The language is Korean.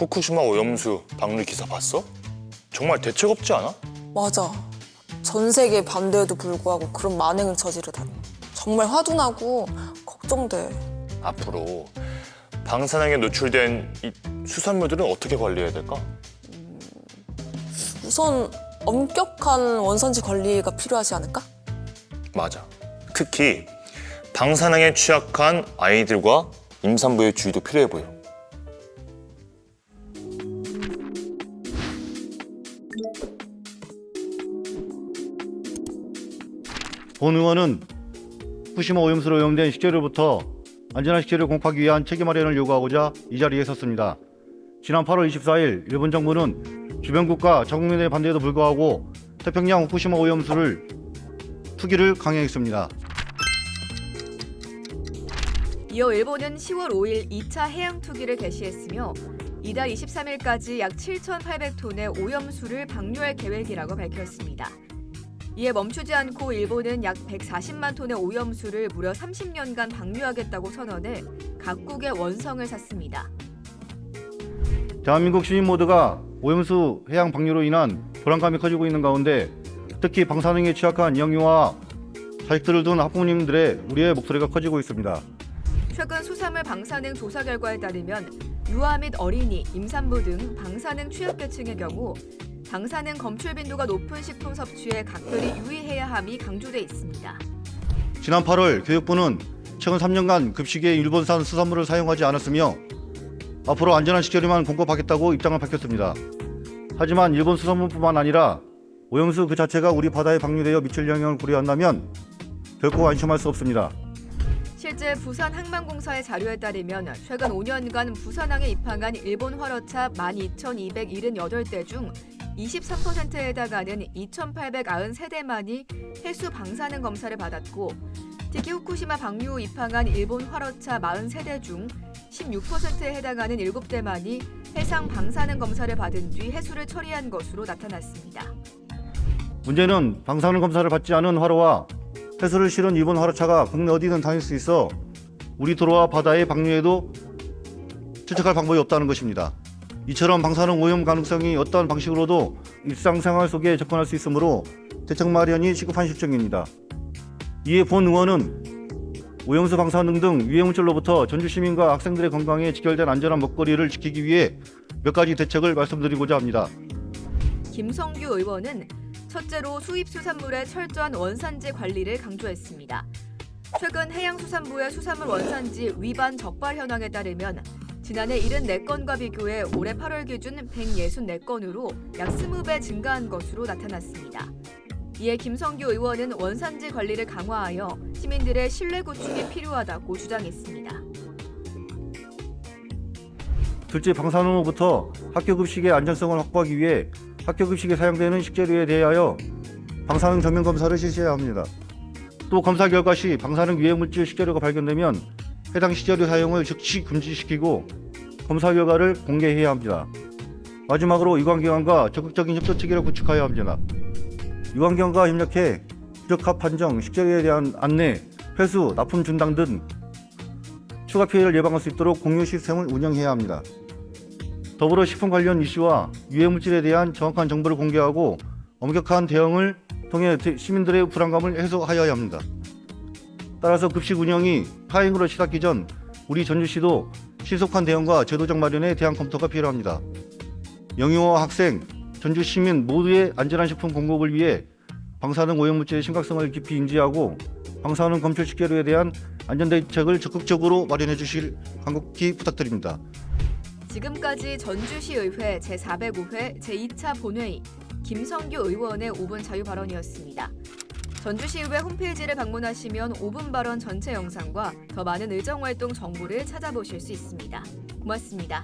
후쿠시마 오염수 방류 기사 봤어? 정말 대책 없지 않아? 맞아. 전 세계 반대에도 불구하고 그런 만행을 저지르다니. 정말 화도 나고 걱정돼. 앞으로 방사능에 노출된 이 수산물들은 어떻게 관리해야 될까? 우선 엄격한 원산지 관리가 필요하지 않을까? 맞아. 특히 방사능에 취약한 아이들과 임산부의 주의도 필요해 보여. 본 의원은 후쿠시마 오염수로 오염된 식재료부터 안전한 식재료 공급하기 위한 체계 마련을 요구하고자 이 자리에 섰습니다. 지난 8월 24일 일본 정부는 주변국가 자국민의 반대에도 불구하고 태평양 후쿠시마 오염수를 투기를 강행했습니다. 이어 일본은 10월 5일 2차 해양 투기를 개시했으며 이달 23일까지 약 7,800톤의 오염수를 방류할 계획이라고 밝혔습니다. 이에 멈추지 않고 일본은 약 140만 톤의 오염수를 무려 30년간 방류하겠다고 선언해 각국의 원성을 샀습니다. 대한민국 시민 모두가 오염수 해양 방류로 인한 불안감이 커지고 있는 가운데 특히 방사능에 취약한 영유아 자식들을 둔 학부모님들의 우려의 목소리가 커지고 있습니다. 최근 수산물 방사능 조사 결과에 따르면 유아 및 어린이, 임산부 등 방사능 취약계층의 경우 방사능 검출 빈도가 높은 식품 섭취에 각별히 유의해야 함이 강조돼 있습니다. 지난 8월 교육부는 최근 3년간 급식에 일본산 수산물을 사용하지 않았으며 앞으로 안전한 식재료만 공급하겠다고 입장을 밝혔습니다. 하지만 일본 수산물뿐만 아니라 오염수 그 자체가 우리 바다에 방류되어 미칠 영향을 고려한다면 결코 안심할 수 없습니다. 실제 부산항만공사의 자료에 따르면 최근 5년간 부산항에 입항한 일본 화로차 12,278대 중 23%에 해당하는 2,893대만이 해수 방사능 검사를 받았고 특히 후쿠시마 방류 후 입항한 일본 화로차 43대 중 16%에 해당하는 7대만이 해상 방사능 검사를 받은 뒤 해수를 처리한 것으로 나타났습니다. 문제는 방사능 검사를 받지 않은 화로와 해수를 실은 일본 화로차가 국내 어디든 다닐 수 있어 우리 도로와 바다에 방류해도 추측할 방법이 없다는 것입니다. 이처럼 방사능 오염 가능성이 어떠한 방식으로도 일상생활 속에 접근할 수 있으므로 대책 마련이 시급한 실정입니다. 이에 본 의원은 오염수 방사능 등 유해물질로부터 전주 시민과 학생들의 건강에 직결된 안전한 먹거리를 지키기 위해 몇 가지 대책을 말씀드리고자 합니다. 김성규 의원은 첫째로 수입 수산물의 철저한 원산지 관리를 강조했습니다. 최근 해양수산부의 수산물 원산지 위반 적발 현황에 따르면 지난해 74건과 비교해 올해 8월 기준 164건으로 약 20배 증가한 것으로 나타났습니다. 이에 김성규 의원은 원산지 관리를 강화하여 시민들의 신뢰 구축이 필요하다고 주장했습니다. 둘째, 방사능으로부터 학교 급식의 안전성을 확보하기 위해 학교 급식에 사용되는 식재료에 대하여 방사능 전면 검사를 실시해야 합니다. 또 검사 결과 시 방사능 유해물질 식재료가 발견되면 해당 식재료 사용을 즉시 금지시키고 검사 결과를 공개해야 합니다. 마지막으로 유관기관과 적극적인 협조 체계를 구축해야 합니다. 유관기관과 협력해 부적합 판정, 식재료에 대한 안내, 회수, 납품 중단 등 추가 피해를 예방할 수 있도록 공유 시스템을 운영해야 합니다. 더불어 식품 관련 이슈와 유해물질에 대한 정확한 정보를 공개하고 엄격한 대응을 통해 시민들의 불안감을 해소하여야 합니다. 따라서 급식 운영이 파행으로 치닫기 전 우리 전주시도 신속한 대응과 제도적 마련에 대한 검토가 필요합니다. 영유아 학생, 전주 시민 모두의 안전한 식품 공급을 위해 방사능 오염물질의 심각성을 깊이 인지하고 방사능 검출 식재료에 대한 안전 대책을 적극적으로 마련해 주실 간곡히 부탁드립니다. 지금까지 전주시의회 제405회 제2차 본회의 김성규 의원의 5분 자유 발언이었습니다. 전주시의회 홈페이지를 방문하시면 5분 발언 전체 영상과 더 많은 의정활동 정보를 찾아보실 수 있습니다. 고맙습니다.